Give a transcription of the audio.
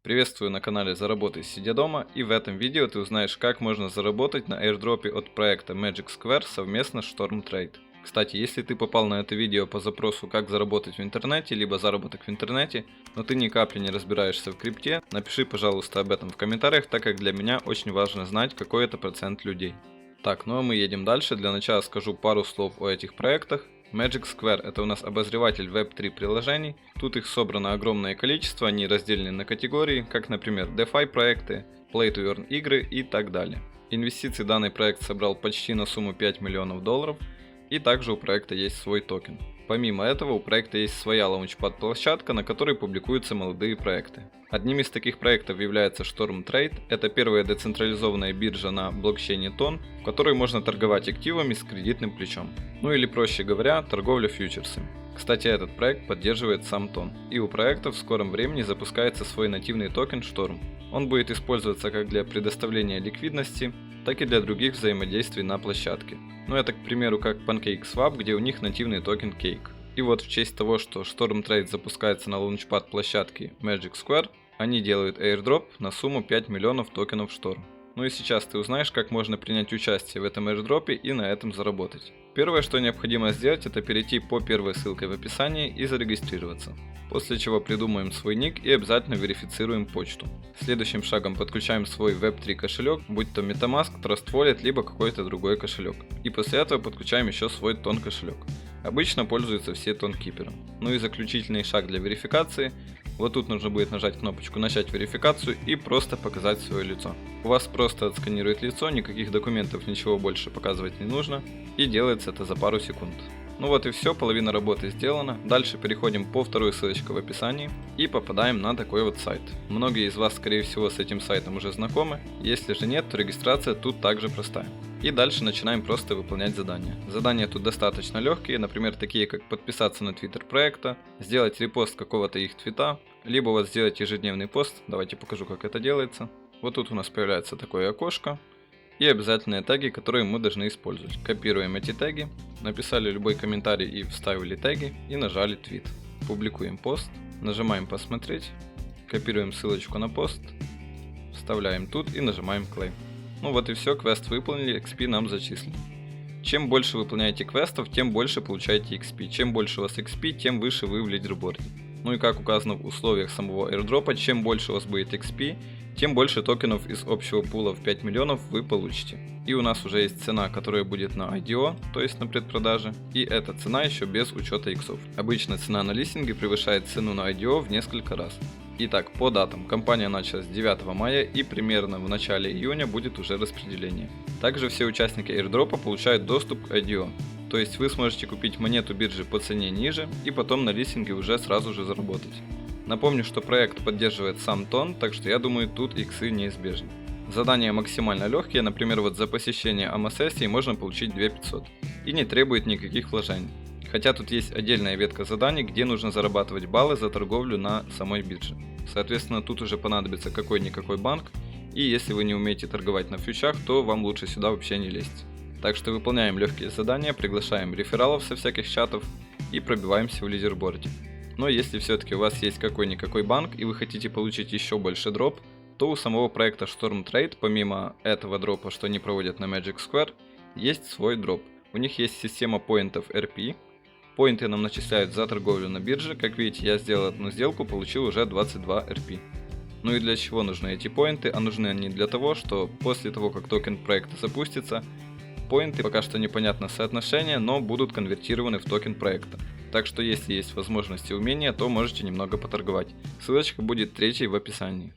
Приветствую на канале Заработай сидя дома, и в этом видео ты узнаешь, как можно заработать на airdropе от проекта Magic Square совместно с Storm Trade. Кстати, если ты попал на это видео по запросу «Как заработать в интернете» либо «Заработок в интернете», но ты ни капли не разбираешься в крипте, напиши, пожалуйста, об этом в комментариях, так как для меня очень важно знать, какой это процент людей. Так, ну а мы едем дальше. Для начала скажу пару слов о этих проектах. Magic Square — это у нас обозреватель Web3 приложений. Тут их собрано огромное количество, они разделены на категории, как, например, DeFi проекты, Play to Earn игры и так далее. Инвестиции данный проект собрал почти на сумму $5 миллионов, и также у проекта есть свой токен. Помимо этого, у проекта есть своя лаунчпад-площадка, на которой публикуются молодые проекты. Одним из таких проектов является Storm Trade. Это первая децентрализованная биржа на блокчейне Ton, в которой можно торговать активами с кредитным плечом. Ну или проще говоря, торговля фьючерсами. Кстати, этот проект поддерживает сам Ton. И у проекта в скором времени запускается свой нативный токен Storm. Он будет использоваться как для предоставления ликвидности, так и для других взаимодействий на площадке. Ну это, к примеру, как PancakeSwap, где у них нативный токен Cake. И вот в честь того, что Storm Trade запускается на лаунчпад площадки Magic Square, они делают airdrop на сумму 5 миллионов токенов Storm. Ну и сейчас ты узнаешь, как можно принять участие в этом airdropе и на этом заработать. Первое, что необходимо сделать, это перейти по первой ссылке в описании и зарегистрироваться. После чего придумаем свой ник и обязательно верифицируем почту. Следующим шагом подключаем свой Web3 кошелек, будь то MetaMask, Trust Wallet, либо какой-то другой кошелек. И после этого подключаем еще свой Ton кошелек. Обычно пользуются все тонкипером. Ну и заключительный шаг для верификации. Вот тут нужно будет нажать кнопочку «Начать верификацию» и просто показать свое лицо. У вас просто отсканирует лицо, никаких документов, ничего больше показывать не нужно. И делается это за пару секунд. Ну вот и все, половина работы сделана. Дальше переходим по второй ссылочке в описании и попадаем на такой вот сайт. Многие из вас, скорее всего, с этим сайтом уже знакомы. Если же нет, то регистрация тут также простая. И дальше начинаем просто выполнять задания. Задания тут достаточно легкие, например, такие как подписаться на твиттер проекта, сделать репост какого-то их твита, либо вот сделать ежедневный пост. Давайте покажу, как это делается. Вот тут у нас появляется такое окошко. И обязательные теги, которые мы должны использовать. Копируем эти теги, написали любой комментарий и вставили теги и нажали твит. Публикуем пост, нажимаем посмотреть, копируем ссылочку на пост, вставляем тут и нажимаем claim. Ну вот и все, квест выполнили, XP нам зачислен. Чем больше выполняете квестов, тем больше получаете XP. Чем больше у вас XP, тем выше вы в лидерборде. Ну и как указано в условиях самого airdropа, чем больше у вас будет XP, тем больше токенов из общего пула в 5 миллионов вы получите. И у нас уже есть цена, которая будет на IDO, то есть на предпродаже, и эта цена еще без учета иксов. Обычно цена на листинге превышает цену на IDO в несколько раз. Итак, по датам. Компания началась 9 мая и примерно в начале июня будет уже распределение. Также все участники airdропа получают доступ к IDO. То есть вы сможете купить монету биржи по цене ниже и потом на листинге уже сразу же заработать. Напомню, что проект поддерживает сам Ton, так что я думаю, тут иксы неизбежны. Задания максимально легкие, например, вот за посещение АМА-сессии можно получить 2500 и не требует никаких вложений. Хотя тут есть отдельная ветка заданий, где нужно зарабатывать баллы за торговлю на самой бирже. Соответственно, тут уже понадобится какой-никакой банк, и если вы не умеете торговать на фьючах, то вам лучше сюда вообще не лезть. Так что выполняем легкие задания, приглашаем рефералов со всяких чатов и пробиваемся в лидерборде. Но если все-таки у вас есть какой-никакой банк и вы хотите получить еще больше дроп, то у самого проекта Storm Trade, помимо этого дропа, что они проводят на Magic Square, есть свой дроп. У них есть система поинтов RP. Поинты нам начисляют за торговлю на бирже. Как видите, я сделал одну сделку, получил уже 22 RP. Ну и для чего нужны эти поинты? А нужны они для того, что после того, как токен проекта запустится, поинты, пока что непонятно соотношение, но будут конвертированы в токен проекта. Так что если есть возможность и умения, то можете немного поторговать. Ссылочка будет третьей в описании.